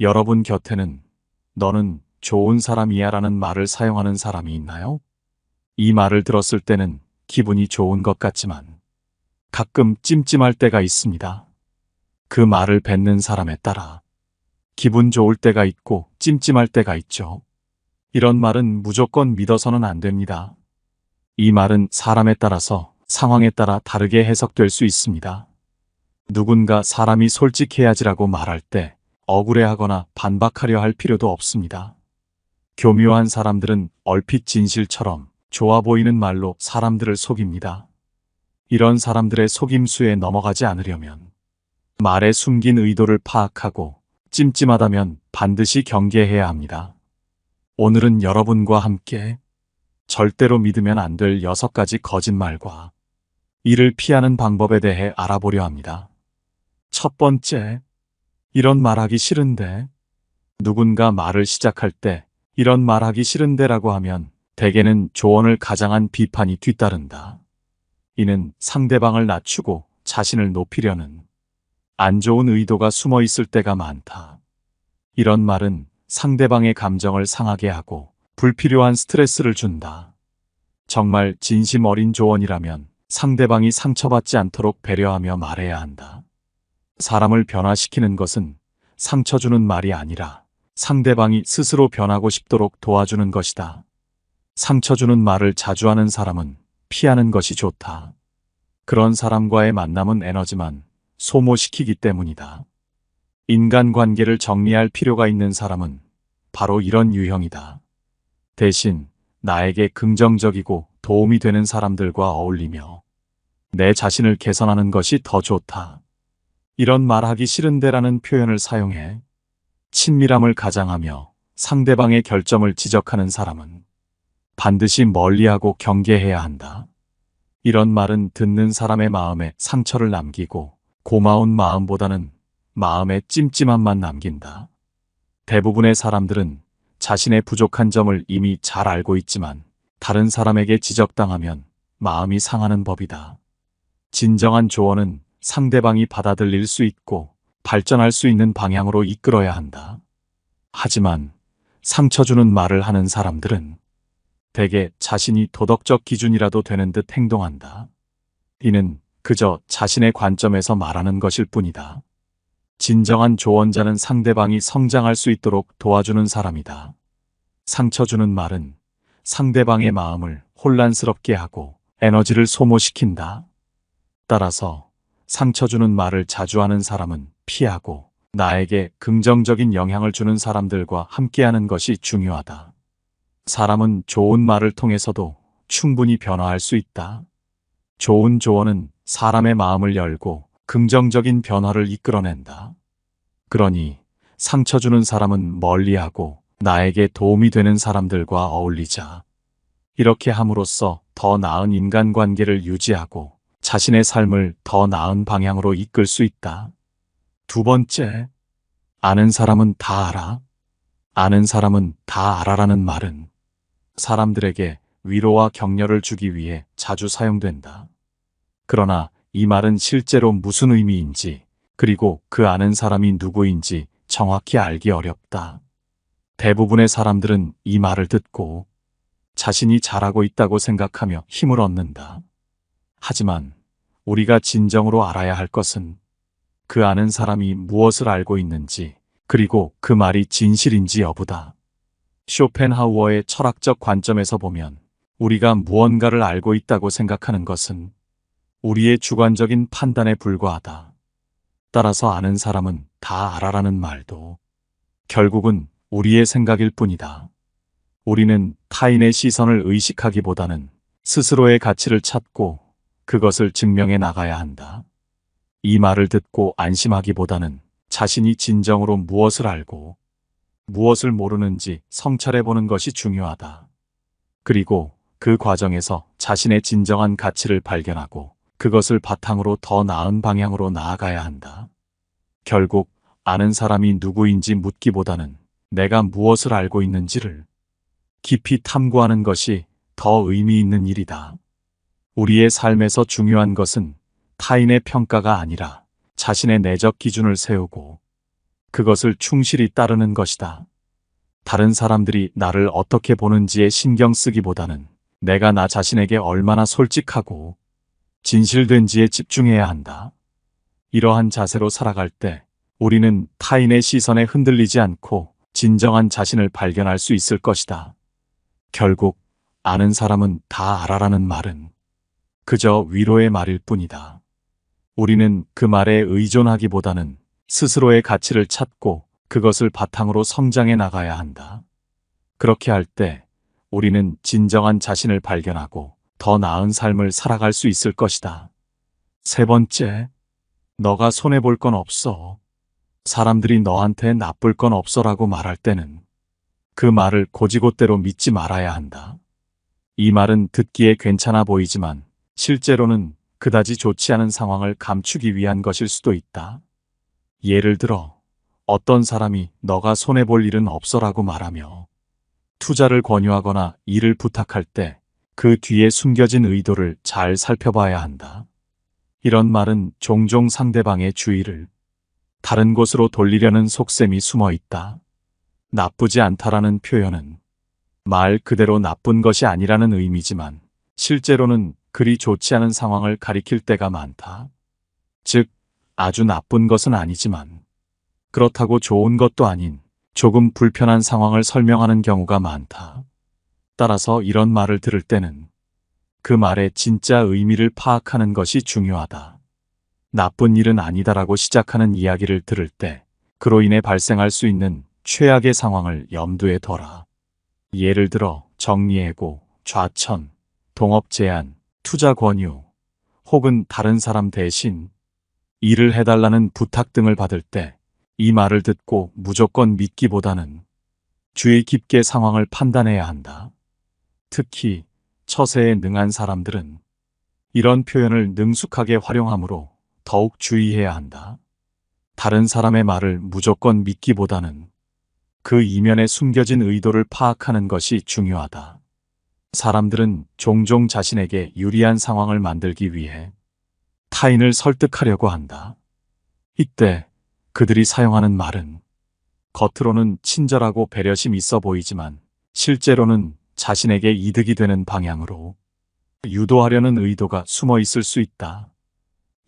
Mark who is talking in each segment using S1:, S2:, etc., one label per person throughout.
S1: 여러분 곁에는 너는 좋은 사람이야 라는 말을 사용하는 사람이 있나요? 이 말을 들었을 때는 기분이 좋은 것 같지만 가끔 찜찜할 때가 있습니다. 그 말을 뱉는 사람에 따라 기분 좋을 때가 있고 찜찜할 때가 있죠. 이런 말은 무조건 믿어서는 안 됩니다. 이 말은 사람에 따라서 상황에 따라 다르게 해석될 수 있습니다. 누군가 사람이 솔직해야지라고 말할 때 억울해하거나 반박하려 할 필요도 없습니다. 교묘한 사람들은 얼핏 진실처럼 좋아 보이는 말로 사람들을 속입니다. 이런 사람들의 속임수에 넘어가지 않으려면 말에 숨긴 의도를 파악하고 찜찜하다면 반드시 경계해야 합니다. 오늘은 여러분과 함께 절대로 믿으면 안 될 6가지 거짓말과 이를 피하는 방법에 대해 알아보려 합니다. 첫 번째, 이런 말하기 싫은데. 누군가 말을 시작할 때 이런 말하기 싫은데라고 하면 대개는 조언을 가장한 비판이 뒤따른다. 이는 상대방을 낮추고 자신을 높이려는 안 좋은 의도가 숨어 있을 때가 많다. 이런 말은 상대방의 감정을 상하게 하고 불필요한 스트레스를 준다. 정말 진심 어린 조언이라면 상대방이 상처받지 않도록 배려하며 말해야 한다. 사람을 변화시키는 것은 상처 주는 말이 아니라 상대방이 스스로 변하고 싶도록 도와주는 것이다. 상처 주는 말을 자주 하는 사람은 피하는 것이 좋다. 그런 사람과의 만남은 에너지만 소모시키기 때문이다. 인간관계를 정리할 필요가 있는 사람은 바로 이런 유형이다. 대신 나에게 긍정적이고 도움이 되는 사람들과 어울리며 내 자신을 개선하는 것이 더 좋다. 이런 말하기 싫은데라는 표현을 사용해 친밀함을 가장하며 상대방의 결점을 지적하는 사람은 반드시 멀리하고 경계해야 한다. 이런 말은 듣는 사람의 마음에 상처를 남기고 고마운 마음보다는 마음에 찜찜함만 남긴다. 대부분의 사람들은 자신의 부족한 점을 이미 잘 알고 있지만 다른 사람에게 지적당하면 마음이 상하는 법이다. 진정한 조언은 상대방이 받아들일 수 있고 발전할 수 있는 방향으로 이끌어야 한다. 하지만 상처 주는 말을 하는 사람들은 대개 자신이 도덕적 기준이라도 되는 듯 행동한다. 이는 그저 자신의 관점에서 말하는 것일 뿐이다. 진정한 조언자는 상대방이 성장할 수 있도록 도와주는 사람이다. 상처 주는 말은 상대방의 마음을 혼란스럽게 하고 에너지를 소모시킨다. 따라서 상처 주는 말을 자주 하는 사람은 피하고 나에게 긍정적인 영향을 주는 사람들과 함께하는 것이 중요하다. 사람은 좋은 말을 통해서도 충분히 변화할 수 있다. 좋은 조언은 사람의 마음을 열고 긍정적인 변화를 이끌어낸다. 그러니 상처 주는 사람은 멀리하고 나에게 도움이 되는 사람들과 어울리자. 이렇게 함으로써 더 나은 인간관계를 유지하고 자신의 삶을 더 나은 방향으로 이끌 수 있다. 두 번째, 아는 사람은 다 알아. 아는 사람은 다 알아라는 말은 사람들에게 위로와 격려를 주기 위해 자주 사용된다. 그러나 이 말은 실제로 무슨 의미인지, 그리고 그 아는 사람이 누구인지 정확히 알기 어렵다. 대부분의 사람들은 이 말을 듣고 자신이 잘하고 있다고 생각하며 힘을 얻는다. 하지만 우리가 진정으로 알아야 할 것은 그 아는 사람이 무엇을 알고 있는지, 그리고 그 말이 진실인지 여부다. 쇼펜하우어의 철학적 관점에서 보면 우리가 무언가를 알고 있다고 생각하는 것은 우리의 주관적인 판단에 불과하다. 따라서 아는 사람은 다 알아라는 말도 결국은 우리의 생각일 뿐이다. 우리는 타인의 시선을 의식하기보다는 스스로의 가치를 찾고 그것을 증명해 나가야 한다. 이 말을 듣고 안심하기보다는 자신이 진정으로 무엇을 알고 무엇을 모르는지 성찰해 보는 것이 중요하다. 그리고 그 과정에서 자신의 진정한 가치를 발견하고 그것을 바탕으로 더 나은 방향으로 나아가야 한다. 결국 아는 사람이 누구인지 묻기보다는 내가 무엇을 알고 있는지를 깊이 탐구하는 것이 더 의미 있는 일이다. 우리의 삶에서 중요한 것은 타인의 평가가 아니라 자신의 내적 기준을 세우고 그것을 충실히 따르는 것이다. 다른 사람들이 나를 어떻게 보는지에 신경 쓰기보다는 내가 나 자신에게 얼마나 솔직하고 진실된지에 집중해야 한다. 이러한 자세로 살아갈 때 우리는 타인의 시선에 흔들리지 않고 진정한 자신을 발견할 수 있을 것이다. 결국 아는 사람은 다 알아라는 말은 그저 위로의 말일 뿐이다. 우리는 그 말에 의존하기보다는 스스로의 가치를 찾고 그것을 바탕으로 성장해 나가야 한다. 그렇게 할 때 우리는 진정한 자신을 발견하고 더 나은 삶을 살아갈 수 있을 것이다. 세 번째, 너가 손해볼 건 없어. 사람들이 너한테 나쁠 건 없어라고 말할 때는 그 말을 곧이곧대로 믿지 말아야 한다. 이 말은 듣기에 괜찮아 보이지만 실제로는 그다지 좋지 않은 상황을 감추기 위한 것일 수도 있다. 예를 들어 어떤 사람이 너가 손해볼 일은 없어라고 말하며 투자를 권유하거나 일을 부탁할 때 그 뒤에 숨겨진 의도를 잘 살펴봐야 한다. 이런 말은 종종 상대방의 주의를 다른 곳으로 돌리려는 속셈이 숨어 있다. 나쁘지 않다라는 표현은 말 그대로 나쁜 것이 아니라는 의미지만 실제로는 그리 좋지 않은 상황을 가리킬 때가 많다. 즉, 아주 나쁜 것은 아니지만 그렇다고 좋은 것도 아닌 조금 불편한 상황을 설명하는 경우가 많다. 따라서 이런 말을 들을 때는 그 말의 진짜 의미를 파악하는 것이 중요하다. 나쁜 일은 아니다라고 시작하는 이야기를 들을 때 그로 인해 발생할 수 있는 최악의 상황을 염두에 둬라. 예를 들어 정리해고, 좌천, 동업 제한, 투자 권유, 혹은 다른 사람 대신 일을 해달라는 부탁 등을 받을 때 이 말을 듣고 무조건 믿기보다는 주의 깊게 상황을 판단해야 한다. 특히 처세에 능한 사람들은 이런 표현을 능숙하게 활용하므로 더욱 주의해야 한다. 다른 사람의 말을 무조건 믿기보다는 그 이면에 숨겨진 의도를 파악하는 것이 중요하다. 사람들은 종종 자신에게 유리한 상황을 만들기 위해 타인을 설득하려고 한다. 이때 그들이 사용하는 말은 겉으로는 친절하고 배려심 있어 보이지만 실제로는 자신에게 이득이 되는 방향으로 유도하려는 의도가 숨어 있을 수 있다.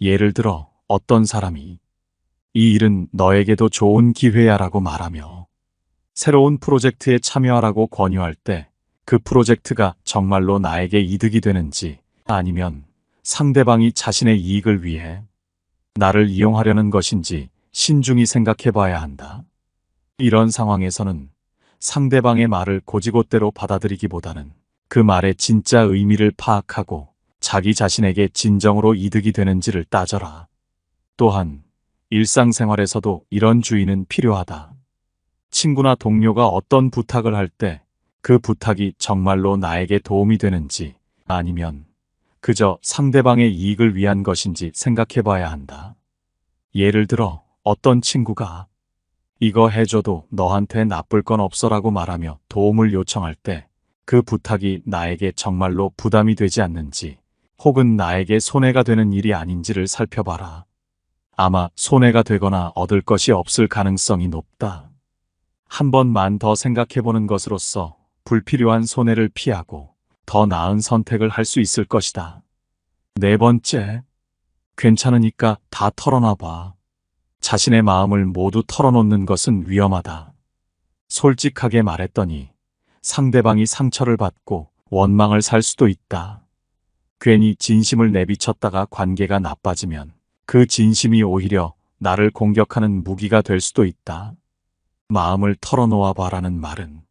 S1: 예를 들어 어떤 사람이 이 일은 너에게도 좋은 기회야라고 말하며 새로운 프로젝트에 참여하라고 권유할 때 그 프로젝트가 정말로 나에게 이득이 되는지 아니면 상대방이 자신의 이익을 위해 나를 이용하려는 것인지 신중히 생각해 봐야 한다. 이런 상황에서는 상대방의 말을 곧이곧대로 받아들이기보다는 그 말의 진짜 의미를 파악하고 자기 자신에게 진정으로 이득이 되는지를 따져라. 또한 일상생활에서도 이런 주의는 필요하다. 친구나 동료가 어떤 부탁을 할 때 그 부탁이 정말로 나에게 도움이 되는지 아니면 그저 상대방의 이익을 위한 것인지 생각해 봐야 한다. 예를 들어 어떤 친구가 이거 해줘도 너한테 나쁠 건 없어라고 말하며 도움을 요청할 때 그 부탁이 나에게 정말로 부담이 되지 않는지 혹은 나에게 손해가 되는 일이 아닌지를 살펴봐라. 아마 손해가 되거나 얻을 것이 없을 가능성이 높다. 한 번만 더 생각해보는 것으로써 불필요한 손해를 피하고 더 나은 선택을 할 수 있을 것이다. 네 번째, 괜찮으니까 다 털어놔봐. 자신의 마음을 모두 털어놓는 것은 위험하다. 솔직하게 말했더니 상대방이 상처를 받고 원망을 살 수도 있다. 괜히 진심을 내비쳤다가 관계가 나빠지면 그 진심이 오히려 나를 공격하는 무기가 될 수도 있다. 마음을 털어놓아 봐라는 말은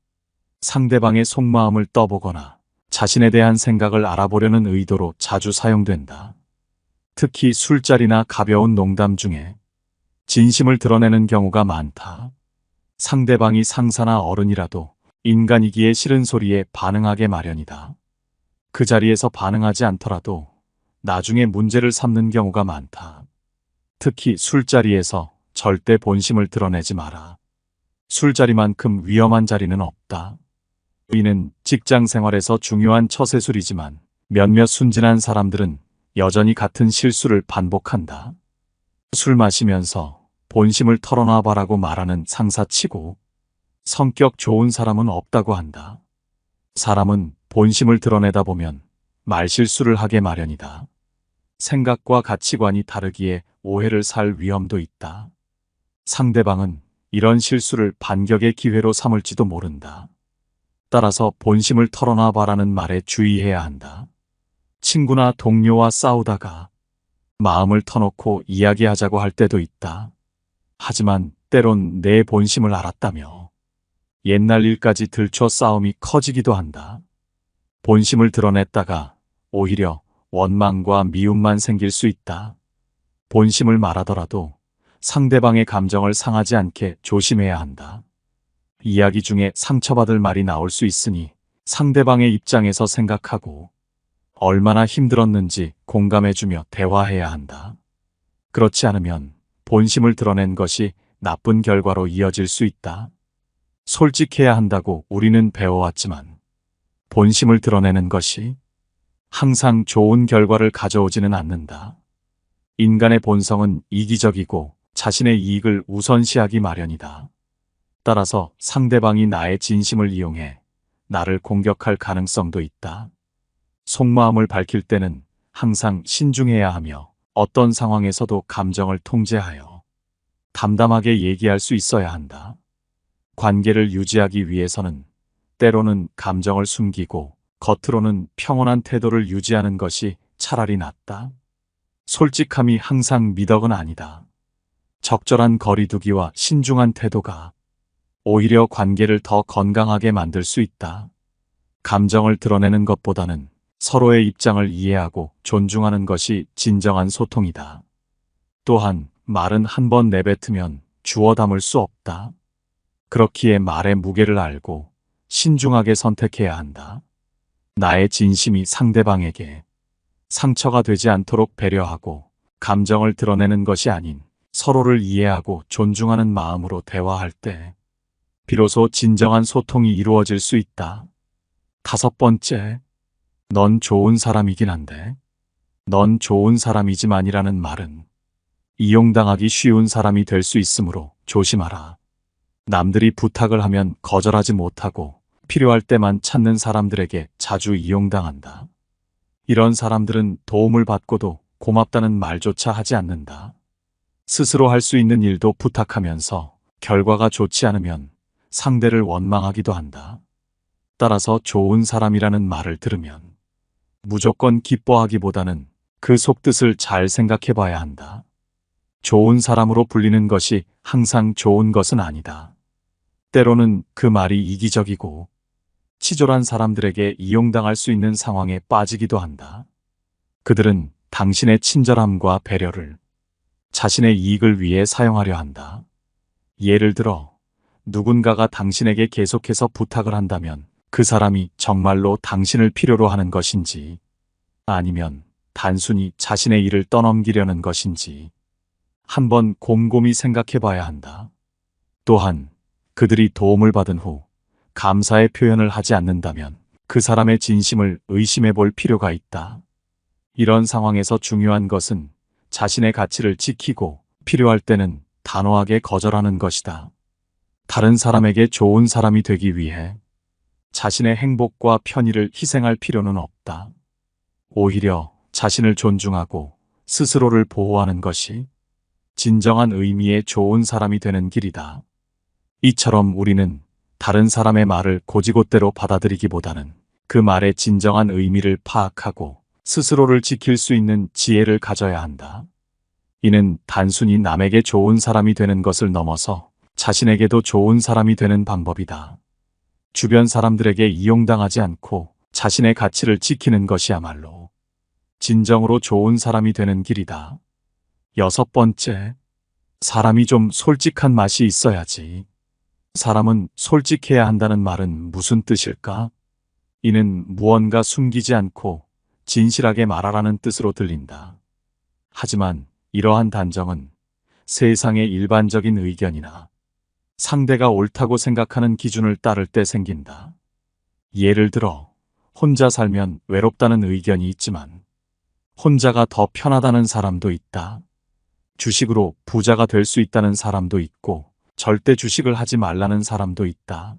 S1: 상대방의 속마음을 떠보거나 자신에 대한 생각을 알아보려는 의도로 자주 사용된다. 특히 술자리나 가벼운 농담 중에 진심을 드러내는 경우가 많다. 상대방이 상사나 어른이라도 인간이기에 싫은 소리에 반응하게 마련이다. 그 자리에서 반응하지 않더라도 나중에 문제를 삼는 경우가 많다. 특히 술자리에서 절대 본심을 드러내지 마라. 술자리만큼 위험한 자리는 없다. 이는 직장 생활에서 중요한 처세술이지만 몇몇 순진한 사람들은 여전히 같은 실수를 반복한다. 술 마시면서 본심을 털어놔봐라고 말하는 상사치고 성격 좋은 사람은 없다고 한다. 사람은 본심을 드러내다 보면 말실수를 하게 마련이다. 생각과 가치관이 다르기에 오해를 살 위험도 있다. 상대방은 이런 실수를 반격의 기회로 삼을지도 모른다. 따라서 본심을 털어놔봐라는 말에 주의해야 한다. 친구나 동료와 싸우다가 마음을 터놓고 이야기하자고 할 때도 있다. 하지만 때론 내 본심을 알았다며 옛날 일까지 들춰 싸움이 커지기도 한다. 본심을 드러냈다가 오히려 원망과 미움만 생길 수 있다. 본심을 말하더라도 상대방의 감정을 상하지 않게 조심해야 한다. 이야기 중에 상처받을 말이 나올 수 있으니 상대방의 입장에서 생각하고 얼마나 힘들었는지 공감해주며 대화해야 한다. 그렇지 않으면 본심을 드러낸 것이 나쁜 결과로 이어질 수 있다. 솔직해야 한다고 우리는 배워왔지만 본심을 드러내는 것이 항상 좋은 결과를 가져오지는 않는다. 인간의 본성은 이기적이고 자신의 이익을 우선시하기 마련이다. 따라서 상대방이 나의 진심을 이용해 나를 공격할 가능성도 있다. 속마음을 밝힐 때는 항상 신중해야 하며 어떤 상황에서도 감정을 통제하여 담담하게 얘기할 수 있어야 한다. 관계를 유지하기 위해서는 때로는 감정을 숨기고 겉으로는 평온한 태도를 유지하는 것이 차라리 낫다. 솔직함이 항상 미덕은 아니다. 적절한 거리두기와 신중한 태도가 오히려 관계를 더 건강하게 만들 수 있다. 감정을 드러내는 것보다는 서로의 입장을 이해하고 존중하는 것이 진정한 소통이다. 또한 말은 한 번 내뱉으면 주워 담을 수 없다. 그렇기에 말의 무게를 알고 신중하게 선택해야 한다. 나의 진심이 상대방에게 상처가 되지 않도록 배려하고 감정을 드러내는 것이 아닌 서로를 이해하고 존중하는 마음으로 대화할 때 비로소 진정한 소통이 이루어질 수 있다. 5번째, 넌 좋은 사람이긴 한데 넌 좋은 사람이지만이라는 말은 이용당하기 쉬운 사람이 될 수 있으므로 조심하라. 남들이 부탁을 하면 거절하지 못하고 필요할 때만 찾는 사람들에게 자주 이용당한다. 이런 사람들은 도움을 받고도 고맙다는 말조차 하지 않는다. 스스로 할 수 있는 일도 부탁하면서 결과가 좋지 않으면 상대를 원망하기도 한다. 따라서 좋은 사람이라는 말을 들으면 무조건 기뻐하기보다는 그 속뜻을 잘 생각해 봐야 한다. 좋은 사람으로 불리는 것이 항상 좋은 것은 아니다. 때로는 그 말이 이기적이고 치졸한 사람들에게 이용당할 수 있는 상황에 빠지기도 한다. 그들은 당신의 친절함과 배려를 자신의 이익을 위해 사용하려 한다. 예를 들어 누군가가 당신에게 계속해서 부탁을 한다면 그 사람이 정말로 당신을 필요로 하는 것인지 아니면 단순히 자신의 일을 떠넘기려는 것인지 한번 곰곰이 생각해 봐야 한다. 또한 그들이 도움을 받은 후 감사의 표현을 하지 않는다면 그 사람의 진심을 의심해 볼 필요가 있다. 이런 상황에서 중요한 것은 자신의 가치를 지키고 필요할 때는 단호하게 거절하는 것이다. 다른 사람에게 좋은 사람이 되기 위해 자신의 행복과 편의를 희생할 필요는 없다. 오히려 자신을 존중하고 스스로를 보호하는 것이 진정한 의미의 좋은 사람이 되는 길이다. 이처럼 우리는 다른 사람의 말을 곧이곧대로 받아들이기보다는 그 말의 진정한 의미를 파악하고 스스로를 지킬 수 있는 지혜를 가져야 한다. 이는 단순히 남에게 좋은 사람이 되는 것을 넘어서 자신에게도 좋은 사람이 되는 방법이다. 주변 사람들에게 이용당하지 않고 자신의 가치를 지키는 것이야말로 진정으로 좋은 사람이 되는 길이다. 6번째, 사람이 좀 솔직한 맛이 있어야지. 사람은 솔직해야 한다는 말은 무슨 뜻일까? 이는 무언가 숨기지 않고 진실하게 말하라는 뜻으로 들린다. 하지만 이러한 단정은 세상의 일반적인 의견이나 상대가 옳다고 생각하는 기준을 따를 때 생긴다. 예를 들어 혼자 살면 외롭다는 의견이 있지만 혼자가 더 편하다는 사람도 있다. 주식으로 부자가 될 수 있다는 사람도 있고 절대 주식을 하지 말라는 사람도 있다.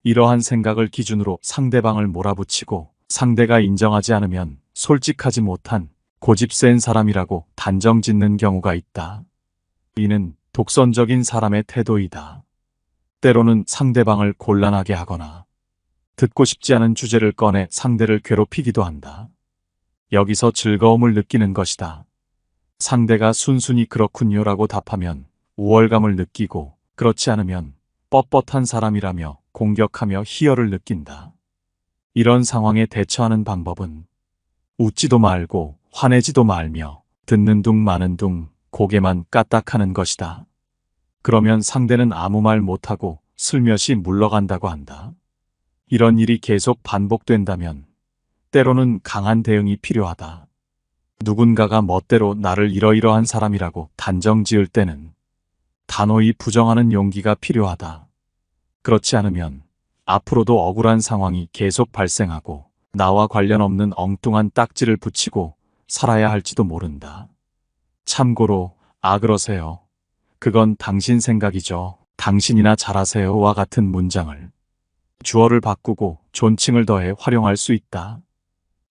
S1: 이러한 생각을 기준으로 상대방을 몰아붙이고 상대가 인정하지 않으면 솔직하지 못한 고집 센 사람이라고 단정 짓는 경우가 있다. 이는 독선적인 사람의 태도이다. 때로는 상대방을 곤란하게 하거나 듣고 싶지 않은 주제를 꺼내 상대를 괴롭히기도 한다. 여기서 즐거움을 느끼는 것이다. 상대가 순순히 그렇군요라고 답하면 우월감을 느끼고 그렇지 않으면 뻣뻣한 사람이라며 공격하며 희열을 느낀다. 이런 상황에 대처하는 방법은 웃지도 말고 화내지도 말며 듣는 둥 마는 둥 고개만 까딱하는 것이다. 그러면 상대는 아무 말 못하고 슬며시 물러간다고 한다. 이런 일이 계속 반복된다면 때로는 강한 대응이 필요하다. 누군가가 멋대로 나를 이러이러한 사람이라고 단정 지을 때는 단호히 부정하는 용기가 필요하다. 그렇지 않으면 앞으로도 억울한 상황이 계속 발생하고 나와 관련 없는 엉뚱한 딱지를 붙이고 살아야 할지도 모른다. 참고로 그러세요. 그건 당신 생각이죠. 당신이나 잘하세요와 같은 문장을 주어를 바꾸고 존칭을 더해 활용할 수 있다.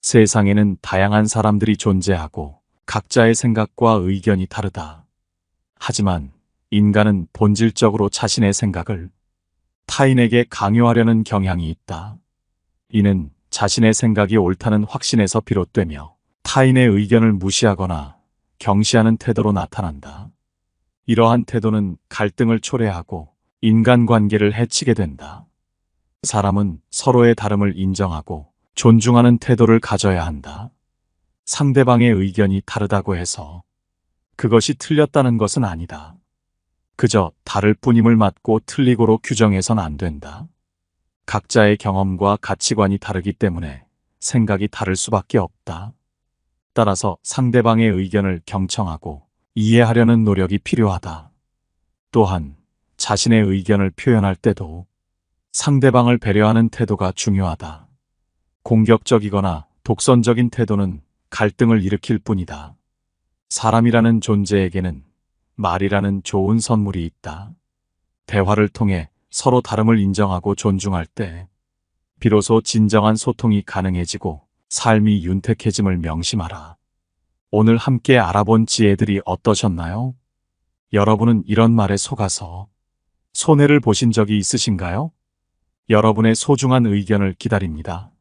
S1: 세상에는 다양한 사람들이 존재하고 각자의 생각과 의견이 다르다. 하지만 인간은 본질적으로 자신의 생각을 타인에게 강요하려는 경향이 있다. 이는 자신의 생각이 옳다는 확신에서 비롯되며 타인의 의견을 무시하거나 경시하는 태도로 나타난다. 이러한 태도는 갈등을 초래하고 인간관계를 해치게 된다. 사람은 서로의 다름을 인정하고 존중하는 태도를 가져야 한다. 상대방의 의견이 다르다고 해서 그것이 틀렸다는 것은 아니다. 그저 다를 뿐임을 맞고 틀리고로 규정해선 안 된다. 각자의 경험과 가치관이 다르기 때문에 생각이 다를 수밖에 없다. 따라서 상대방의 의견을 경청하고 이해하려는 노력이 필요하다. 또한 자신의 의견을 표현할 때도 상대방을 배려하는 태도가 중요하다. 공격적이거나 독선적인 태도는 갈등을 일으킬 뿐이다. 사람이라는 존재에게는 말이라는 좋은 선물이 있다. 대화를 통해 서로 다름을 인정하고 존중할 때 비로소 진정한 소통이 가능해지고 삶이 윤택해짐을 명심하라. 오늘 함께 알아본 지혜들이 어떠셨나요? 여러분은 이런 말에 속아서 손해를 보신 적이 있으신가요? 여러분의 소중한 의견을 기다립니다.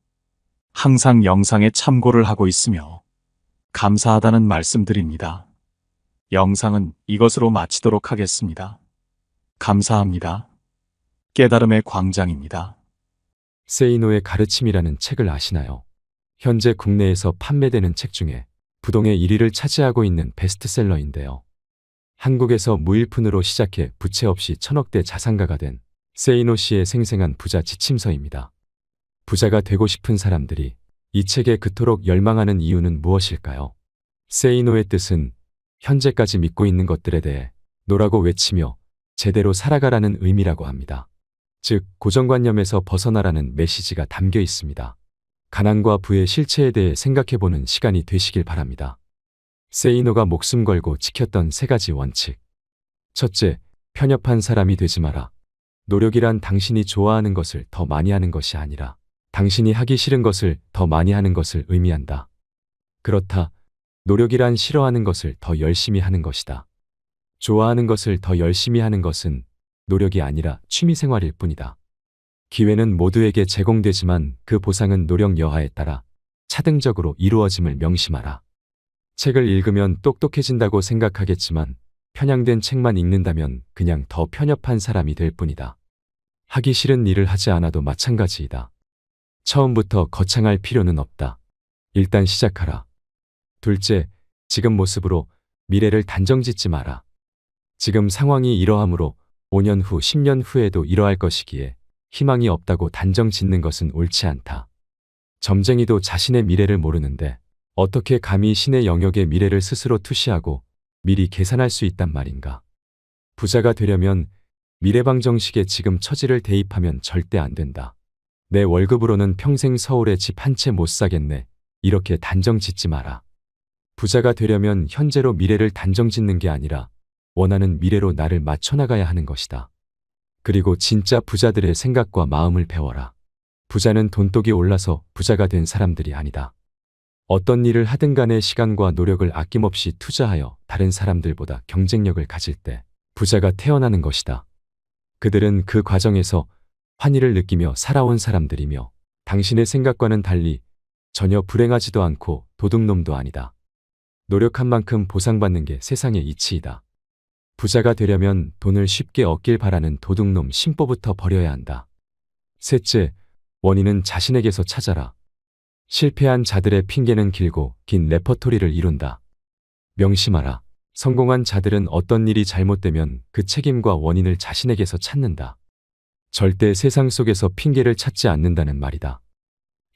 S1: 항상 영상에 참고를 하고 있으며 감사하다는 말씀드립니다. 영상은 이것으로 마치도록 하겠습니다. 감사합니다. 깨달음의 광장입니다.
S2: 세이노의 가르침이라는 책을 아시나요? 현재 국내에서 판매되는 책 중에 부동의 1위를 차지하고 있는 베스트셀러인데요. 한국에서 무일푼으로 시작해 부채 없이 천억대 자산가가 된 세이노 씨의 생생한 부자 지침서입니다. 부자가 되고 싶은 사람들이 이 책에 그토록 열망하는 이유는 무엇일까요? 세이노의 뜻은 현재까지 믿고 있는 것들에 대해 노라고 외치며 제대로 살아가라는 의미라고 합니다. 즉, 고정관념에서 벗어나라는 메시지가 담겨 있습니다. 가난과 부의 실체에 대해 생각해보는 시간이 되시길 바랍니다. 세이노가 목숨 걸고 지켰던 3가지 원칙. 첫째, 편협한 사람이 되지 마라. 노력이란 당신이 좋아하는 것을 더 많이 하는 것이 아니라 당신이 하기 싫은 것을 더 많이 하는 것을 의미한다. 그렇다. 노력이란 싫어하는 것을 더 열심히 하는 것이다. 좋아하는 것을 더 열심히 하는 것은 노력이 아니라 취미생활일 뿐이다. 기회는 모두에게 제공되지만 그 보상은 노력 여하에 따라 차등적으로 이루어짐을 명심하라. 책을 읽으면 똑똑해진다고 생각하겠지만 편향된 책만 읽는다면 그냥 더 편협한 사람이 될 뿐이다. 하기 싫은 일을 하지 않아도 마찬가지이다. 처음부터 거창할 필요는 없다. 일단 시작하라. 둘째, 지금 모습으로 미래를 단정짓지 마라. 지금 상황이 이러하므로 5년 후, 10년 후에도 이러할 것이기에 희망이 없다고 단정 짓는 것은 옳지 않다. 점쟁이도 자신의 미래를 모르는데 어떻게 감히 신의 영역의 미래를 스스로 투시하고 미리 계산할 수 있단 말인가. 부자가 되려면 미래방정식에 지금 처지를 대입하면 절대 안 된다. 내 월급으로는 평생 서울에 집 한 채 못 사겠네. 이렇게 단정 짓지 마라. 부자가 되려면 현재로 미래를 단정 짓는 게 아니라 원하는 미래로 나를 맞춰나가야 하는 것이다. 그리고 진짜 부자들의 생각과 마음을 배워라. 부자는 돈독이 올라서 부자가 된 사람들이 아니다. 어떤 일을 하든 간에 시간과 노력을 아낌없이 투자하여 다른 사람들보다 경쟁력을 가질 때 부자가 태어나는 것이다. 그들은 그 과정에서 환희를 느끼며 살아온 사람들이며 당신의 생각과는 달리 전혀 불행하지도 않고 도둑놈도 아니다. 노력한 만큼 보상받는 게 세상의 이치이다. 부자가 되려면 돈을 쉽게 얻길 바라는 도둑놈 심보부터 버려야 한다. 셋째, 원인은 자신에게서 찾아라. 실패한 자들의 핑계는 길고 긴 레퍼토리를 이룬다. 명심하라. 성공한 자들은 어떤 일이 잘못되면 그 책임과 원인을 자신에게서 찾는다. 절대 세상 속에서 핑계를 찾지 않는다는 말이다.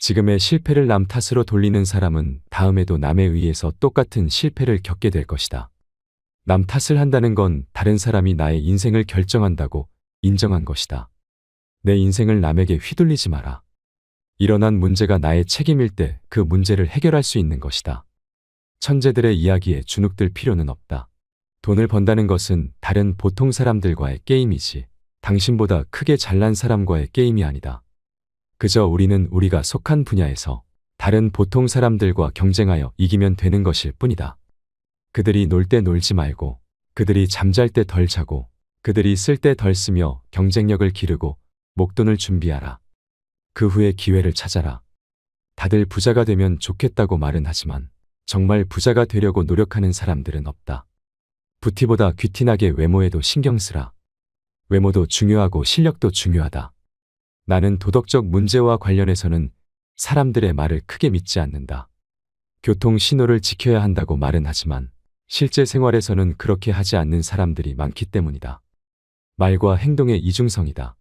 S2: 지금의 실패를 남 탓으로 돌리는 사람은 다음에도 남에 의해서 똑같은 실패를 겪게 될 것이다. 남 탓을 한다는 건 다른 사람이 나의 인생을 결정한다고 인정한 것이다. 내 인생을 남에게 휘둘리지 마라. 일어난 문제가 나의 책임일 때 그 문제를 해결할 수 있는 것이다. 천재들의 이야기에 주눅들 필요는 없다. 돈을 번다는 것은 다른 보통 사람들과의 게임이지 당신보다 크게 잘난 사람과의 게임이 아니다. 그저 우리는 우리가 속한 분야에서 다른 보통 사람들과 경쟁하여 이기면 되는 것일 뿐이다. 그들이 놀 때 놀지 말고, 그들이 잠잘 때 덜 자고, 그들이 쓸 때 덜 쓰며 경쟁력을 기르고 목돈을 준비하라. 그 후에 기회를 찾아라. 다들 부자가 되면 좋겠다고 말은 하지만 정말 부자가 되려고 노력하는 사람들은 없다. 부티보다 귀티나게 외모에도 신경 쓰라. 외모도 중요하고 실력도 중요하다. 나는 도덕적 문제와 관련해서는 사람들의 말을 크게 믿지 않는다. 교통 신호를 지켜야 한다고 말은 하지만 실제 생활에서는 그렇게 하지 않는 사람들이 많기 때문이다. 말과 행동의 이중성이다.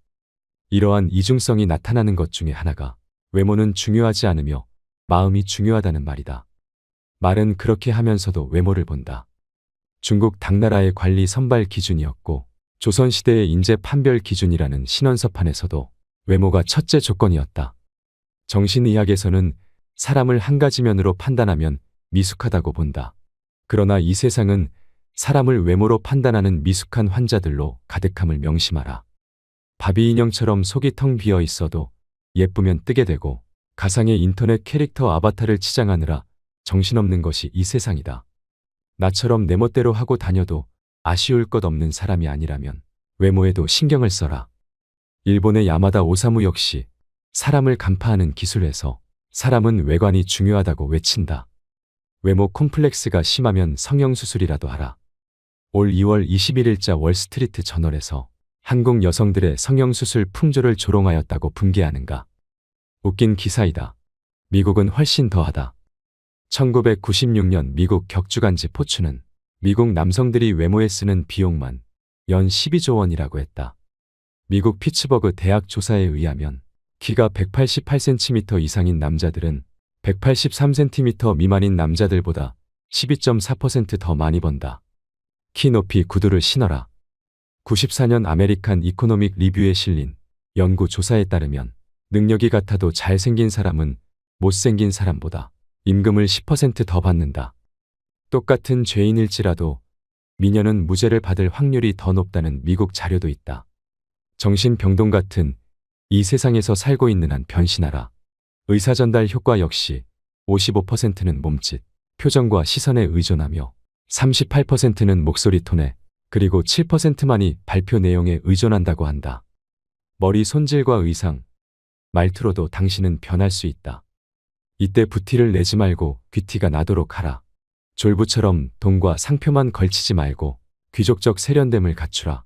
S2: 이러한 이중성이 나타나는 것 중에 하나가 외모는 중요하지 않으며 마음이 중요하다는 말이다. 말은 그렇게 하면서도 외모를 본다. 중국 당나라의 관리 선발 기준이었고 조선시대의 인재 판별 기준이라는 신원서판에서도 외모가 첫째 조건이었다. 정신의학에서는 사람을 한 가지 면으로 판단하면 미숙하다고 본다. 그러나 이 세상은 사람을 외모로 판단하는 미숙한 환자들로 가득함을 명심하라. 바비 인형처럼 속이 텅 비어 있어도 예쁘면 뜨게 되고 가상의 인터넷 캐릭터 아바타를 치장하느라 정신없는 것이 이 세상이다. 나처럼 내 멋대로 하고 다녀도 아쉬울 것 없는 사람이 아니라면 외모에도 신경을 써라. 일본의 야마다 오사무 역시 사람을 간파하는 기술에서 사람은 외관이 중요하다고 외친다. 외모 콤플렉스가 심하면 성형수술이라도 하라. 올 2월 21일자 월스트리트 저널에서 한국 여성들의 성형수술 풍조를 조롱하였다고 분개하는가. 웃긴 기사이다. 미국은 훨씬 더하다. 1996년 미국 격주간지 포춘은 미국 남성들이 외모에 쓰는 비용만 연 12조 원이라고 했다. 미국 피츠버그 대학 조사에 의하면 키가 188cm 이상인 남자들은 183cm 미만인 남자들보다 12.4% 더 많이 번다. 키 높이 구두를 신어라. 94년 아메리칸 이코노믹 리뷰에 실린 연구 조사에 따르면 능력이 같아도 잘생긴 사람은 못생긴 사람보다 임금을 10% 더 받는다. 똑같은 죄인일지라도 미녀는 무죄를 받을 확률이 더 높다는 미국 자료도 있다. 정신병동 같은 이 세상에서 살고 있는 한 변신하라. 의사전달 효과 역시 55%는 몸짓, 표정과 시선에 의존하며 38%는 목소리 톤에 그리고 7%만이 발표 내용에 의존한다고 한다. 머리 손질과 의상, 말투로도 당신은 변할 수 있다. 이때 부티를 내지 말고 귀티가 나도록 하라. 졸부처럼 돈과 상표만 걸치지 말고 귀족적 세련됨을 갖추라.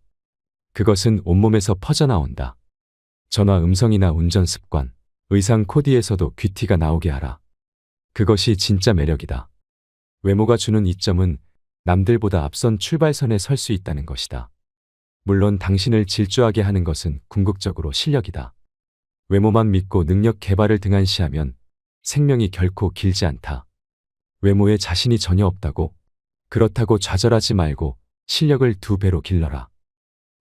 S2: 그것은 온몸에서 퍼져나온다. 전화 음성이나 운전 습관, 의상 코디에서도 귀티가 나오게 하라. 그것이 진짜 매력이다. 외모가 주는 이점은 남들보다 앞선 출발선에 설 수 있다는 것이다. 물론 당신을 질주하게 하는 것은 궁극적으로 실력이다. 외모만 믿고 능력 개발을 등한시하면 생명이 결코 길지 않다. 외모에 자신이 전혀 없다고? 그렇다고 좌절하지 말고 실력을 2배로 길러라.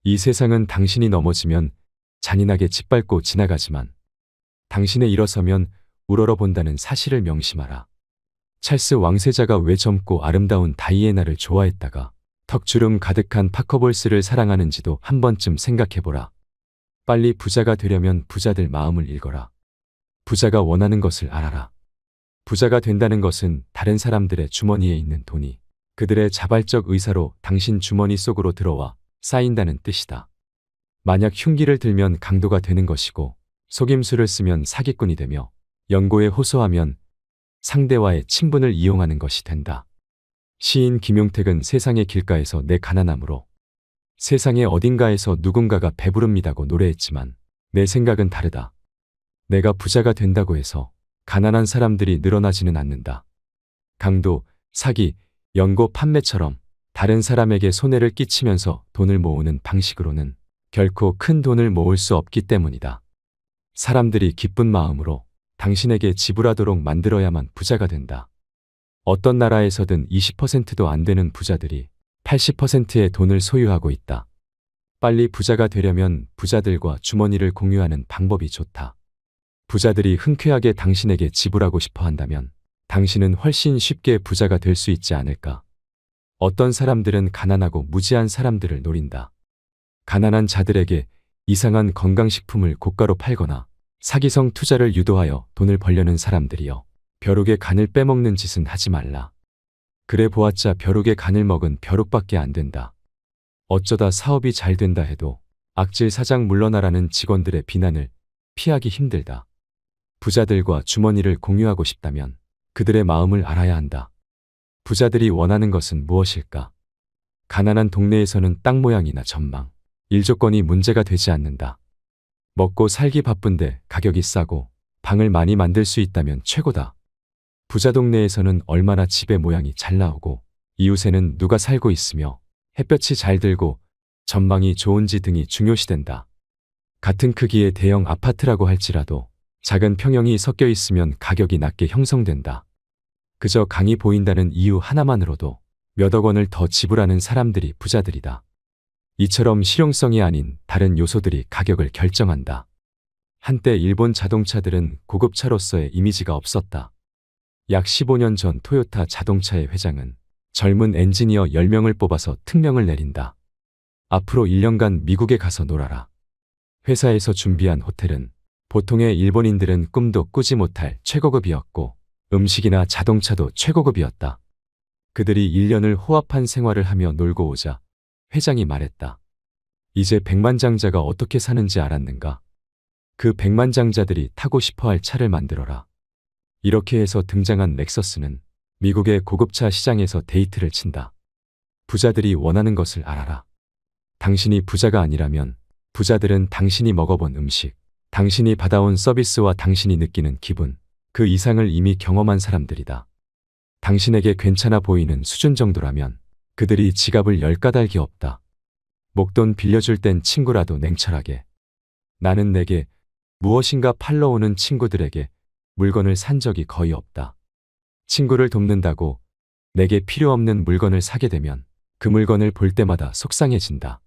S2: 이 세상은 당신이 넘어지면 잔인하게 짓밟고 지나가지만 당신의 일어서면 우러러 본다는 사실을 명심하라. 찰스 왕세자가 왜 젊고 아름다운 다이애나를 좋아했다가 턱주름 가득한 파커볼스를 사랑하는지도 한 번쯤 생각해보라. 빨리 부자가 되려면 부자들 마음을 읽어라. 부자가 원하는 것을 알아라. 부자가 된다는 것은 다른 사람들의 주머니에 있는 돈이 그들의 자발적 의사로 당신 주머니 속으로 들어와 쌓인다는 뜻이다. 만약 흉기를 들면 강도가 되는 것이고 속임수를 쓰면 사기꾼이 되며 연고에 호소하면 상대와의 친분을 이용하는 것이 된다. 시인 김용택은 세상의 길가에서 내 가난함으로 세상의 어딘가에서 누군가가 배부릅니다고 노래했지만 내 생각은 다르다. 내가 부자가 된다고 해서 가난한 사람들이 늘어나지는 않는다. 강도, 사기, 연고 판매처럼 다른 사람에게 손해를 끼치면서 돈을 모으는 방식으로는 결코 큰 돈을 모을 수 없기 때문이다. 사람들이 기쁜 마음으로 당신에게 지불하도록 만들어야만 부자가 된다. 어떤 나라에서든 20%도 안 되는 부자들이 80%의 돈을 소유하고 있다. 빨리 부자가 되려면 부자들과 주머니를 공유하는 방법이 좋다. 부자들이 흔쾌하게 당신에게 지불하고 싶어 한다면 당신은 훨씬 쉽게 부자가 될 수 있지 않을까? 어떤 사람들은 가난하고 무지한 사람들을 노린다. 가난한 자들에게 이상한 건강식품을 고가로 팔거나 사기성 투자를 유도하여 돈을 벌려는 사람들이여. 벼룩의 간을 빼먹는 짓은 하지 말라. 그래 보았자 벼룩의 간을 먹은 벼룩밖에 안 된다. 어쩌다 사업이 잘 된다 해도 악질 사장 물러나라는 직원들의 비난을 피하기 힘들다. 부자들과 주머니를 공유하고 싶다면 그들의 마음을 알아야 한다. 부자들이 원하는 것은 무엇일까? 가난한 동네에서는 땅 모양이나 전망, 일조건이 문제가 되지 않는다. 먹고 살기 바쁜데 가격이 싸고 방을 많이 만들 수 있다면 최고다. 부자 동네에서는 얼마나 집의 모양이 잘 나오고 이웃에는 누가 살고 있으며 햇볕이 잘 들고 전망이 좋은지 등이 중요시된다. 같은 크기의 대형 아파트라고 할지라도 작은 평형이 섞여 있으면 가격이 낮게 형성된다. 그저 강이 보인다는 이유 하나만으로도 몇억 원을 더 지불하는 사람들이 부자들이다. 이처럼 실용성이 아닌 다른 요소들이 가격을 결정한다. 한때 일본 자동차들은 고급차로서의 이미지가 없었다. 약 15년 전 토요타 자동차의 회장은 젊은 엔지니어 10명을 뽑아서 특명을 내린다. 앞으로 1년간 미국에 가서 놀아라. 회사에서 준비한 호텔은 보통의 일본인들은 꿈도 꾸지 못할 최고급이었고 음식이나 자동차도 최고급이었다. 그들이 1년을 호합한 생활을 하며 놀고 오자 회장이 말했다. 이제 백만장자가 어떻게 사는지 알았는가? 그 백만장자들이 타고 싶어할 차를 만들어라. 이렇게 해서 등장한 렉서스는 미국의 고급차 시장에서 데이트를 친다. 부자들이 원하는 것을 알아라. 당신이 부자가 아니라면 부자들은 당신이 먹어본 음식, 당신이 받아온 서비스와 당신이 느끼는 기분, 그 이상을 이미 경험한 사람들이다. 당신에게 괜찮아 보이는 수준 정도라면 그들이 지갑을 열 까닭이 없다. 목돈 빌려줄 땐 친구라도 냉철하게. 나는 내게 무엇인가 팔러 오는 친구들에게 물건을 산 적이 거의 없다. 친구를 돕는다고 내게 필요 없는 물건을 사게 되면 그 물건을 볼 때마다 속상해진다.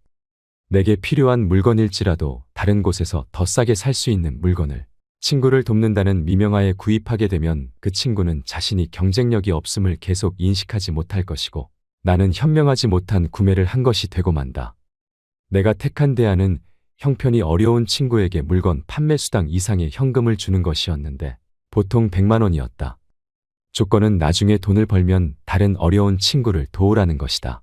S2: 내게 필요한 물건일지라도 다른 곳에서 더 싸게 살 수 있는 물건을 친구를 돕는다는 미명하에 구입하게 되면 그 친구는 자신이 경쟁력이 없음을 계속 인식하지 못할 것이고 나는 현명하지 못한 구매를 한 것이 되고 만다. 내가 택한 대안은 형편이 어려운 친구에게 물건 판매 수당 이상의 현금을 주는 것이었는데 보통 100만 원이었다. 조건은 나중에 돈을 벌면 다른 어려운 친구를 도우라는 것이다.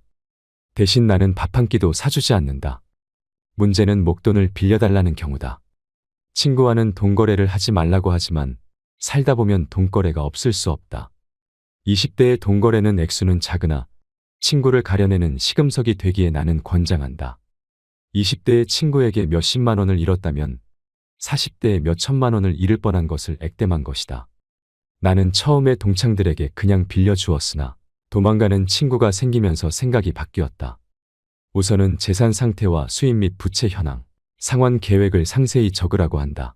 S2: 대신 나는 밥 한 끼도 사주지 않는다. 문제는 목돈을 빌려달라는 경우다. 친구와는 돈거래를 하지 말라고 하지만 살다 보면 돈거래가 없을 수 없다. 20대의 돈거래는 액수는 작으나 친구를 가려내는 시금석이 되기에 나는 권장한다. 20대의 친구에게 몇십만 원을 잃었다면 40대에 몇천만 원을 잃을 뻔한 것을 액땜한 것이다. 나는 처음에 동창들에게 그냥 빌려주었으나 도망가는 친구가 생기면서 생각이 바뀌었다. 우선은 재산 상태와 수입 및 부채 현황, 상환 계획을 상세히 적으라고 한다.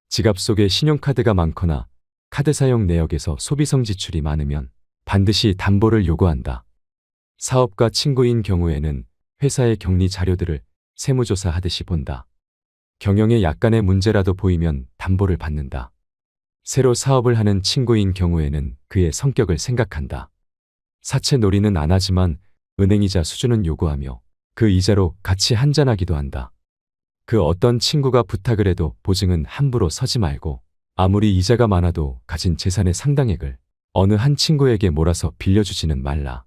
S2: 지갑 속에 신용카드가 많거나 카드 사용 내역에서 소비성 지출이 많으면 반드시 담보를 요구한다. 사업가 친구인 경우에는 회사의 격리 자료들을 세무조사 하듯이 본다. 경영에 약간의 문제라도 보이면 담보를 받는다. 새로 사업을 하는 친구인 경우에는 그의 성격을 생각한다. 사채 놀이는 안 하지만 은행이자 수준은 요구하며 그 이자로 같이 한잔하기도 한다. 그 어떤 친구가 부탁을 해도 보증은 함부로 서지 말고 아무리 이자가 많아도 가진 재산의 상당액을 어느 한 친구에게 몰아서 빌려주지는 말라.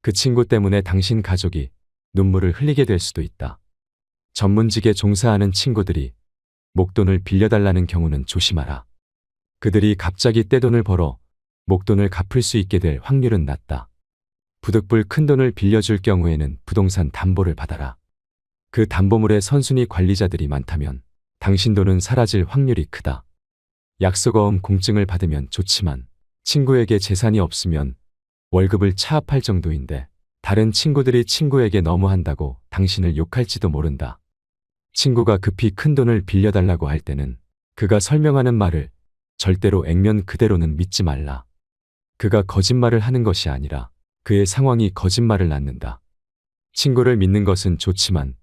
S2: 그 친구 때문에 당신 가족이 눈물을 흘리게 될 수도 있다. 전문직에 종사하는 친구들이 목돈을 빌려달라는 경우는 조심하라. 그들이 갑자기 떼돈을 벌어 목돈을 갚을 수 있게 될 확률은 낮다. 부득불 큰돈을 빌려줄 경우에는 부동산 담보를 받아라. 그 담보물에 선순위 관리자들이 많다면 당신 돈은 사라질 확률이 크다. 약속어음 공증을 받으면 좋지만 친구에게 재산이 없으면 월급을 차압할 정도인데 다른 친구들이 친구에게 너무한다고 당신을 욕할지도 모른다. 친구가 급히 큰돈을 빌려달라고 할 때는 그가 설명하는 말을 절대로 액면 그대로는 믿지 말라. 그가 거짓말을 하는 것이 아니라 그의 상황이 거짓말을 낳는다. 친구를 믿는 것은 좋지만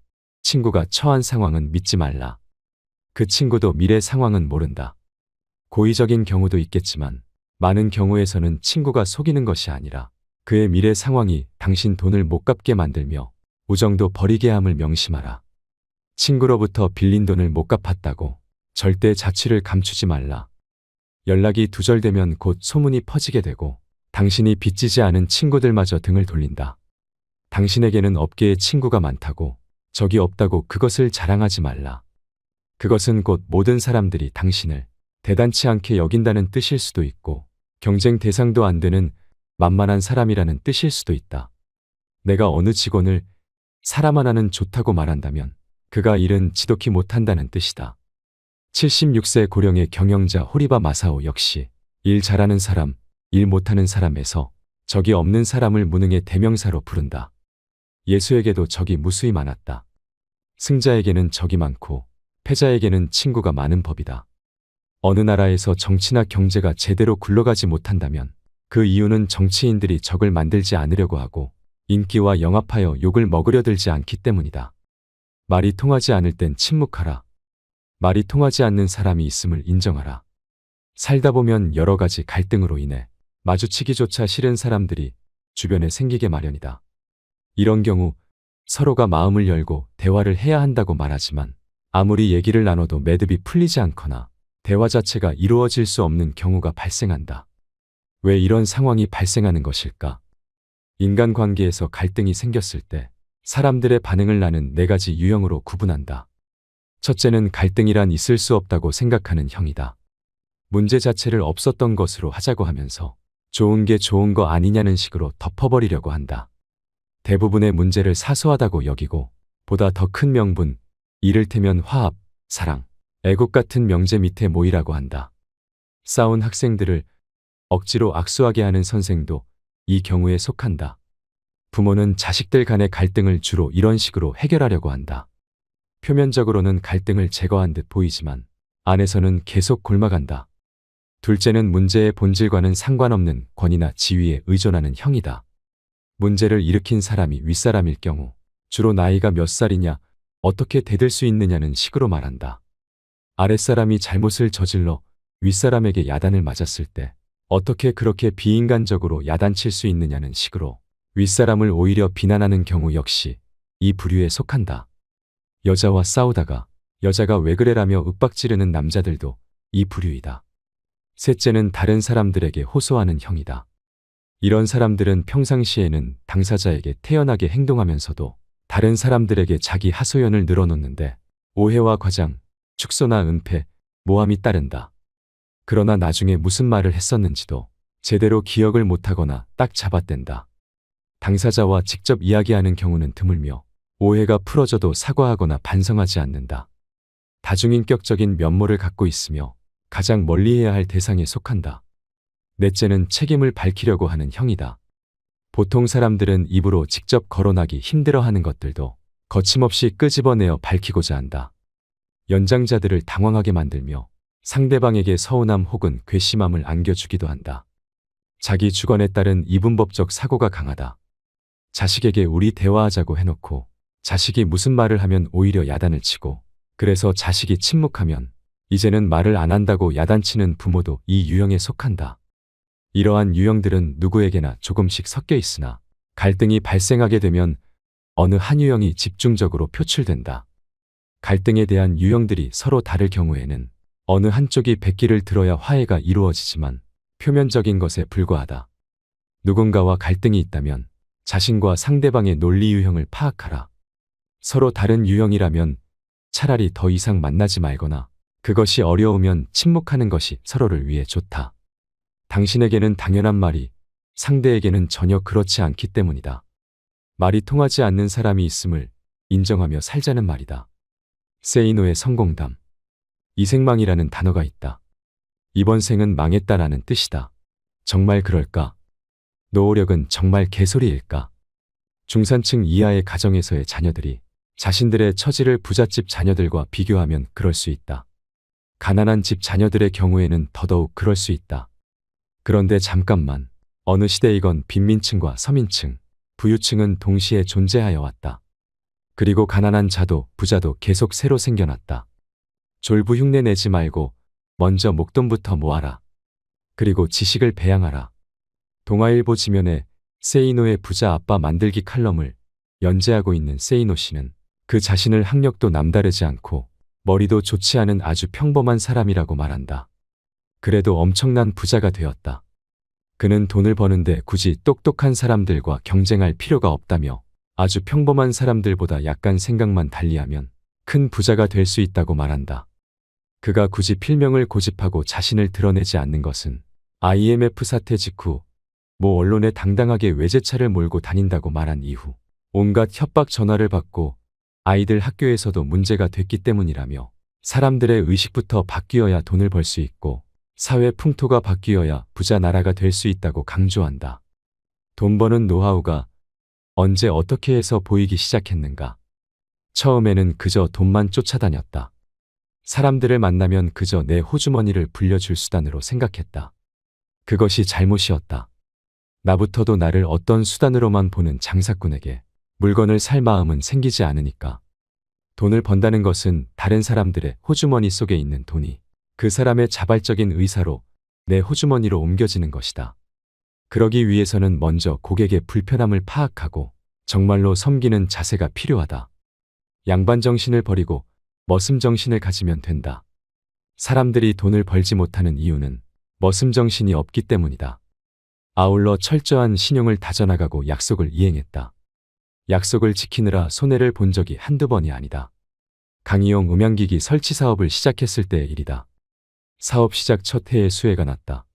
S2: 친구가 처한 상황은 믿지 말라. 그 친구도 미래 상황은 모른다. 고의적인 경우도 있겠지만 많은 경우에서는 친구가 속이는 것이 아니라 그의 미래 상황이 당신 돈을 못 갚게 만들며 우정도 버리게 함을 명심하라. 친구로부터 빌린 돈을 못 갚았다고 절대 자취를 감추지 말라. 연락이 두절되면 곧 소문이 퍼지게 되고 당신이 빚지지 않은 친구들마저 등을 돌린다. 당신에게는 업계에 친구가 많다고 적이 없다고 그것을 자랑하지 말라. 그것은 곧 모든 사람들이 당신을 대단치 않게 여긴다는 뜻일 수도 있고 경쟁 대상도 안 되는 만만한 사람이라는 뜻일 수도 있다. 내가 어느 직원을 사람 하나는 좋다고 말한다면 그가 일은 지독히 못한다는 뜻이다. 76세 고령의 경영자 호리바 마사오 역시 일 잘하는 사람, 일 못하는 사람에서 적이 없는 사람을 무능의 대명사로 부른다. 예수에게도 적이 무수히 많았다. 승자에게는 적이 많고 패자에게는 친구가 많은 법이다. 어느 나라에서 정치나 경제가 제대로 굴러가지 못한다면 그 이유는 정치인들이 적을 만들지 않으려고 하고 인기와 영합하여 욕을 먹으려 들지 않기 때문이다. 말이 통하지 않을 땐 침묵하라. 말이 통하지 않는 사람이 있음을 인정하라. 살다 보면 여러 가지 갈등으로 인해 마주치기조차 싫은 사람들이 주변에 생기게 마련이다. 이런 경우 서로가 마음을 열고 대화를 해야 한다고 말하지만 아무리 얘기를 나눠도 매듭이 풀리지 않거나 대화 자체가 이루어질 수 없는 경우가 발생한다. 왜 이런 상황이 발생하는 것일까? 인간관계에서 갈등이 생겼을 때 사람들의 반응을 나는 네 가지 유형으로 구분한다. 첫째는 갈등이란 있을 수 없다고 생각하는 형이다. 문제 자체를 없었던 것으로 하자고 하면서 좋은 게 좋은 거 아니냐는 식으로 덮어버리려고 한다. 대부분의 문제를 사소하다고 여기고 보다 더 큰 명분, 이를테면 화합, 사랑, 애국 같은 명제 밑에 모이라고 한다. 싸운 학생들을 억지로 악수하게 하는 선생도 이 경우에 속한다. 부모는 자식들 간의 갈등을 주로 이런 식으로 해결하려고 한다. 표면적으로는 갈등을 제거한 듯 보이지만 안에서는 계속 곪아간다. 둘째는 문제의 본질과는 상관없는 권위나 지위에 의존하는 형이다. 문제를 일으킨 사람이 윗사람일 경우 주로 나이가 몇 살이냐, 어떻게 대들 수 있느냐는 식으로 말한다. 아랫사람이 잘못을 저질러 윗사람에게 야단을 맞았을 때 어떻게 그렇게 비인간적으로 야단칠 수 있느냐는 식으로 윗사람을 오히려 비난하는 경우 역시 이 부류에 속한다. 여자와 싸우다가 여자가 왜 그래라며 윽박지르는 남자들도 이 부류이다. 셋째는 다른 사람들에게 호소하는 형이다. 이런 사람들은 평상시에는 당사자에게 태연하게 행동하면서도 다른 사람들에게 자기 하소연을 늘어놓는데 오해와 과장, 축소나 은폐, 모함이 따른다. 그러나 나중에 무슨 말을 했었는지도 제대로 기억을 못하거나 딱 잡아댄다. 당사자와 직접 이야기하는 경우는 드물며 오해가 풀어져도 사과하거나 반성하지 않는다. 다중인격적인 면모를 갖고 있으며 가장 멀리해야 할 대상에 속한다. 넷째는 책임을 밝히려고 하는 형이다. 보통 사람들은 입으로 직접 거론하기 힘들어하는 것들도 거침없이 끄집어내어 밝히고자 한다. 연장자들을 당황하게 만들며 상대방에게 서운함 혹은 괘씸함을 안겨주기도 한다. 자기 주관에 따른 이분법적 사고가 강하다. 자식에게 우리 대화하자고 해놓고 자식이 무슨 말을 하면 오히려 야단을 치고 그래서 자식이 침묵하면 이제는 말을 안 한다고 야단치는 부모도 이 유형에 속한다. 이러한 유형들은 누구에게나 조금씩 섞여 있으나 갈등이 발생하게 되면 어느 한 유형이 집중적으로 표출된다. 갈등에 대한 유형들이 서로 다를 경우에는 어느 한쪽이 백기를 들어야 화해가 이루어지지만 표면적인 것에 불과하다. 누군가와 갈등이 있다면 자신과 상대방의 논리 유형을 파악하라. 서로 다른 유형이라면 차라리 더 이상 만나지 말거나 그것이 어려우면 침묵하는 것이 서로를 위해 좋다. 당신에게는 당연한 말이 상대에게는 전혀 그렇지 않기 때문이다. 말이 통하지 않는 사람이 있음을 인정하며 살자는 말이다. 세이노의 성공담. 이생망이라는 단어가 있다. 이번 생은 망했다라는 뜻이다. 정말 그럴까? 노후력은 정말 개소리일까? 중산층 이하의 가정에서의 자녀들이 자신들의 처지를 부잣집 자녀들과 비교하면 그럴 수 있다. 가난한 집 자녀들의 경우에는 더더욱 그럴 수 있다. 그런데 잠깐만, 어느 시대이건 빈민층과 서민층, 부유층은 동시에 존재하여 왔다. 그리고 가난한 자도 부자도 계속 새로 생겨났다. 졸부 흉내 내지 말고 먼저 목돈부터 모아라. 그리고 지식을 배양하라. 동아일보 지면에 세이노의 부자 아빠 만들기 칼럼을 연재하고 있는 세이노 씨는 그 자신을 학력도 남다르지 않고 머리도 좋지 않은 아주 평범한 사람이라고 말한다. 그래도 엄청난 부자가 되었다. 그는 돈을 버는데 굳이 똑똑한 사람들과 경쟁할 필요가 없다며 아주 평범한 사람들보다 약간 생각만 달리하면 큰 부자가 될 수 있다고 말한다. 그가 굳이 필명을 고집하고 자신을 드러내지 않는 것은 IMF 사태 직후 모 언론에 당당하게 외제차를 몰고 다닌다고 말한 이후 온갖 협박 전화를 받고 아이들 학교에서도 문제가 됐기 때문이라며 사람들의 의식부터 바뀌어야 돈을 벌 수 있고 사회 풍토가 바뀌어야 부자 나라가 될 수 있다고 강조한다. 돈 버는 노하우가 언제 어떻게 해서 보이기 시작했는가? 처음에는 그저 돈만 쫓아다녔다. 사람들을 만나면 그저 내 호주머니를 불려줄 수단으로 생각했다. 그것이 잘못이었다. 나부터도 나를 어떤 수단으로만 보는 장사꾼에게 물건을 살 마음은 생기지 않으니까. 돈을 번다는 것은 다른 사람들의 호주머니 속에 있는 돈이 그 사람의 자발적인 의사로 내 호주머니로 옮겨지는 것이다. 그러기 위해서는 먼저 고객의 불편함을 파악하고 정말로 섬기는 자세가 필요하다. 양반 정신을 버리고 머슴 정신을 가지면 된다. 사람들이 돈을 벌지 못하는 이유는 머슴 정신이 없기 때문이다. 아울러 철저한 신용을 다져나가고 약속을 이행했다. 약속을 지키느라 손해를 본 적이 한두 번이 아니다. 강의용 음향기기 설치 사업을 시작했을 때의 일이다. 사업 시작 첫 해에 수해가 났다.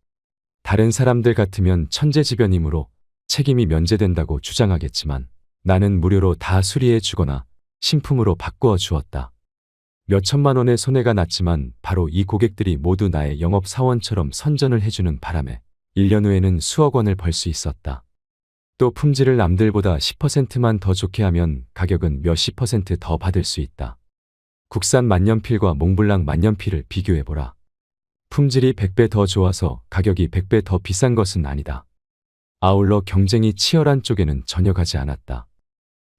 S2: 다른 사람들 같으면 천재지변이므로 책임이 면제된다고 주장하겠지만 나는 무료로 다 수리해 주거나 신품으로 바꾸어 주었다. 몇 천만 원의 손해가 났지만 바로 이 고객들이 모두 나의 영업사원처럼 선전을 해주는 바람에 1년 후에는 수억 원을 벌 수 있었다. 또 품질을 남들보다 10%만 더 좋게 하면 가격은 몇십 퍼센트 더 받을 수 있다. 국산 만년필과 몽블랑 만년필을 비교해보라. 품질이 100배 더 좋아서 가격이 100배 더 비싼 것은 아니다. 아울러 경쟁이 치열한 쪽에는 전혀 가지 않았다.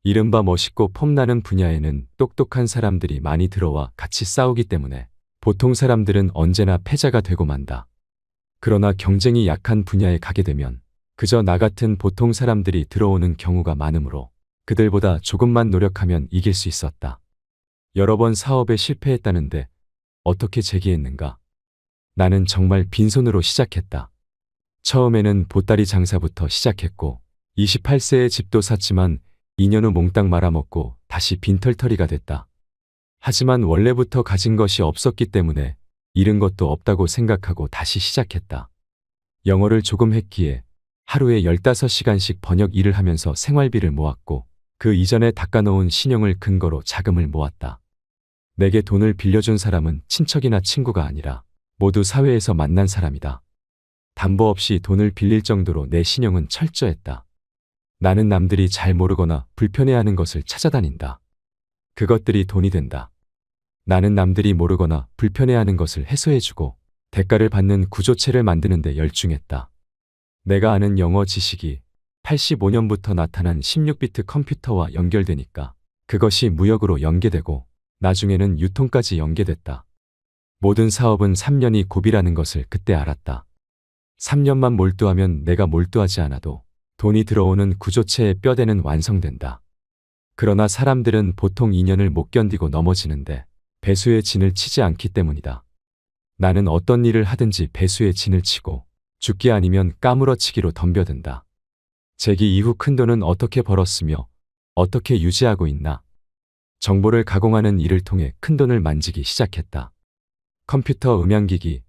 S2: 이른바 멋있고 폼나는 분야에는 똑똑한 사람들이 많이 들어와 같이 싸우기 때문에 보통 사람들은 언제나 패자가 되고 만다. 그러나 경쟁이 약한 분야에 가게 되면 그저 나 같은 보통 사람들이 들어오는 경우가 많으므로 그들보다 조금만 노력하면 이길 수 있었다. 여러 번 사업에 실패했다는데 어떻게 재기했는가? 나는 정말 빈손으로 시작했다. 처음에는 보따리 장사부터 시작했고 28세에 집도 샀지만 2년 후 몽땅 말아먹고 다시 빈털터리가 됐다. 하지만 원래부터 가진 것이 없었기 때문에 잃은 것도 없다고 생각하고 다시 시작했다. 영어를 조금 했기에 하루에 15시간씩 번역 일을 하면서 생활비를 모았고 그 이전에 닦아놓은 신용을 근거로 자금을 모았다. 내게 돈을 빌려준 사람은 친척이나 친구가 아니라 모두 사회에서 만난 사람이다. 담보 없이 돈을 빌릴 정도로 내 신용은 철저했다. 나는 남들이 잘 모르거나 불편해하는 것을 찾아다닌다. 그것들이 돈이 된다. 나는 남들이 모르거나 불편해하는 것을 해소해주고 대가를 받는 구조체를 만드는 데 열중했다. 내가 아는 영어 지식이 85년부터 나타난 16비트 컴퓨터와 연결되니까 그것이 무역으로 연계되고 나중에는 유통까지 연계됐다. 모든 사업은 3년이 고비라는 것을 그때 알았다. 3년만 몰두하면 내가 몰두하지 않아도 돈이 들어오는 구조체의 뼈대는 완성된다. 그러나 사람들은 보통 2년을 못 견디고 넘어지는데 배수의 진을 치지 않기 때문이다. 나는 어떤 일을 하든지 배수의 진을 치고 죽기 아니면 까무러치기로 덤벼든다. 재기 이후 큰돈은 어떻게 벌었으며 어떻게 유지하고 있나? 정보를 가공하는 일을 통해 큰돈을 만지기 시작했다. 컴퓨터 음향기기,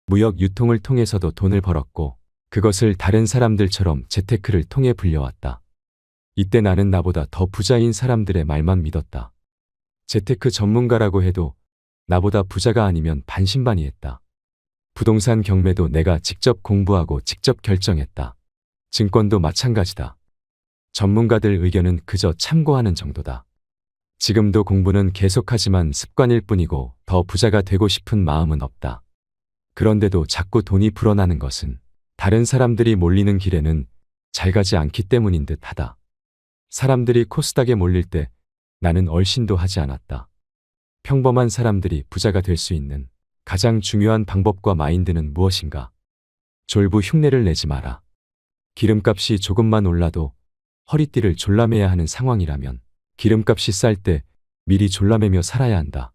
S2: 무역 유통을 통해서도 돈을 벌었고 그것을 다른 사람들처럼 재테크를 통해 불려왔다. 이때 나는 나보다 더 부자인 사람들의 말만 믿었다. 재테크 전문가라고 해도 나보다 부자가 아니면 반신반의했다. 부동산 경매도 내가 직접 공부하고 직접 결정했다. 증권도 마찬가지다. 전문가들 의견은 그저 참고하는 정도다. 지금도 공부는 계속하지만 습관일 뿐이고 더 부자가 되고 싶은 마음은 없다. 그런데도 자꾸 돈이 불어나는 것은 다른 사람들이 몰리는 길에는 잘 가지 않기 때문인 듯 하다. 사람들이 코스닥에 몰릴 때 나는 얼씬도 하지 않았다. 평범한 사람들이 부자가 될 수 있는 가장 중요한 방법과 마인드는 무엇인가? 졸부 흉내를 내지 마라. 기름값이 조금만 올라도 허리띠를 졸라매야 하는 상황이라면 기름값이 쌀 때 미리 졸라매며 살아야 한다.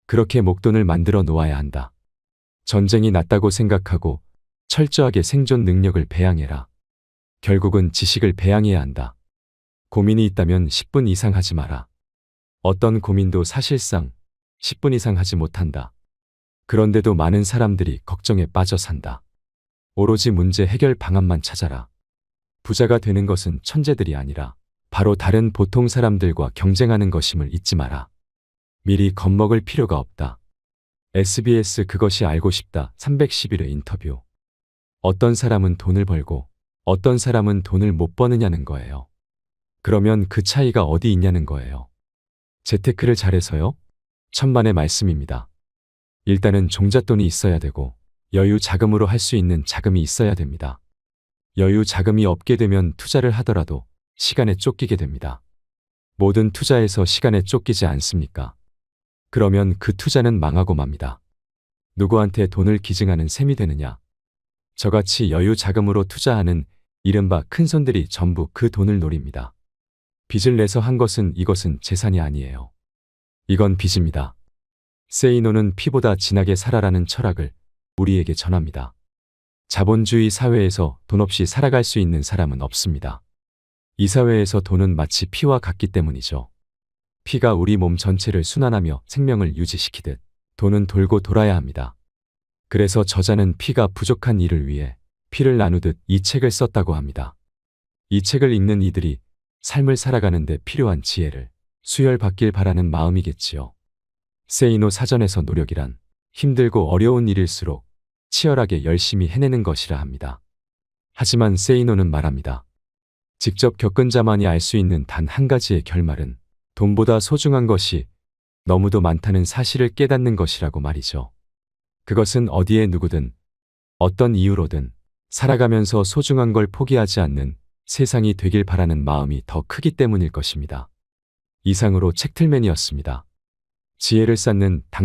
S2: 그렇게 목돈을 만들어 놓아야 한다. 전쟁이 났다고 생각하고 철저하게 생존 능력을 배양해라. 결국은 지식을 배양해야 한다. 고민이 있다면 10분 이상 하지 마라. 어떤 고민도 사실상 10분 이상 하지 못한다. 그런데도 많은 사람들이 걱정에 빠져 산다. 오로지 문제 해결 방안만 찾아라. 부자가 되는 것은 천재들이 아니라 바로 다른 보통 사람들과 경쟁하는 것임을 잊지 마라. 미리 겁먹을 필요가 없다. SBS 그것이 알고 싶다 311회 인터뷰. 어떤 사람은 돈을 벌고 어떤 사람은 돈을 못 버느냐는 거예요. 그러면 그 차이가 어디 있냐는 거예요. 재테크를 잘해서요? 천만의 말씀입니다. 일단은 종잣돈이 있어야 되고 여유 자금으로 할 수 있는 자금이 있어야 됩니다. 여유 자금이 없게 되면 투자를 하더라도 시간에 쫓기게 됩니다. 모든 투자에서 시간에 쫓기지 않습니까? 그러면 그 투자는 망하고 맙니다. 누구한테 돈을 기증하는 셈이 되느냐? 저같이 여유 자금으로 투자하는 이른바 큰손들이 전부 그 돈을 노립니다. 빚을 내서 한 것은 이것은 재산이 아니에요. 이건 빚입니다. 세이노는 피보다 진하게 살아라는 철학을 우리에게 전합니다. 자본주의 사회에서 돈 없이 살아갈 수 있는 사람은 없습니다. 이 사회에서 돈은 마치 피와 같기 때문이죠. 피가 우리 몸 전체를 순환하며 생명을 유지시키듯 돈은 돌고 돌아야 합니다. 그래서 저자는 피가 부족한 이를 위해 피를 나누듯 이 책을 썼다고 합니다. 이 책을 읽는 이들이 삶을 살아가는 데 필요한 지혜를 수혈받길 바라는 마음이겠지요. 세이노 사전에서 노력이란 힘들고 어려운 일일수록 치열하게 열심히 해내는 것이라 합니다. 하지만 세이노는 말합니다. 직접 겪은 자만이 알 수 있는 단 한 가지의 결말은 돈보다 소중한 것이 너무도 많다는 사실을 깨닫는 것이라고 말이죠. 그것은 어디에 누구든 어떤 이유로든 살아가면서 소중한 걸 포기하지 않는 세상이 되길 바라는 마음이 더 크기 때문일 것입니다. 이상으로 책틀맨이었습니다. 지혜를 쌓는 당신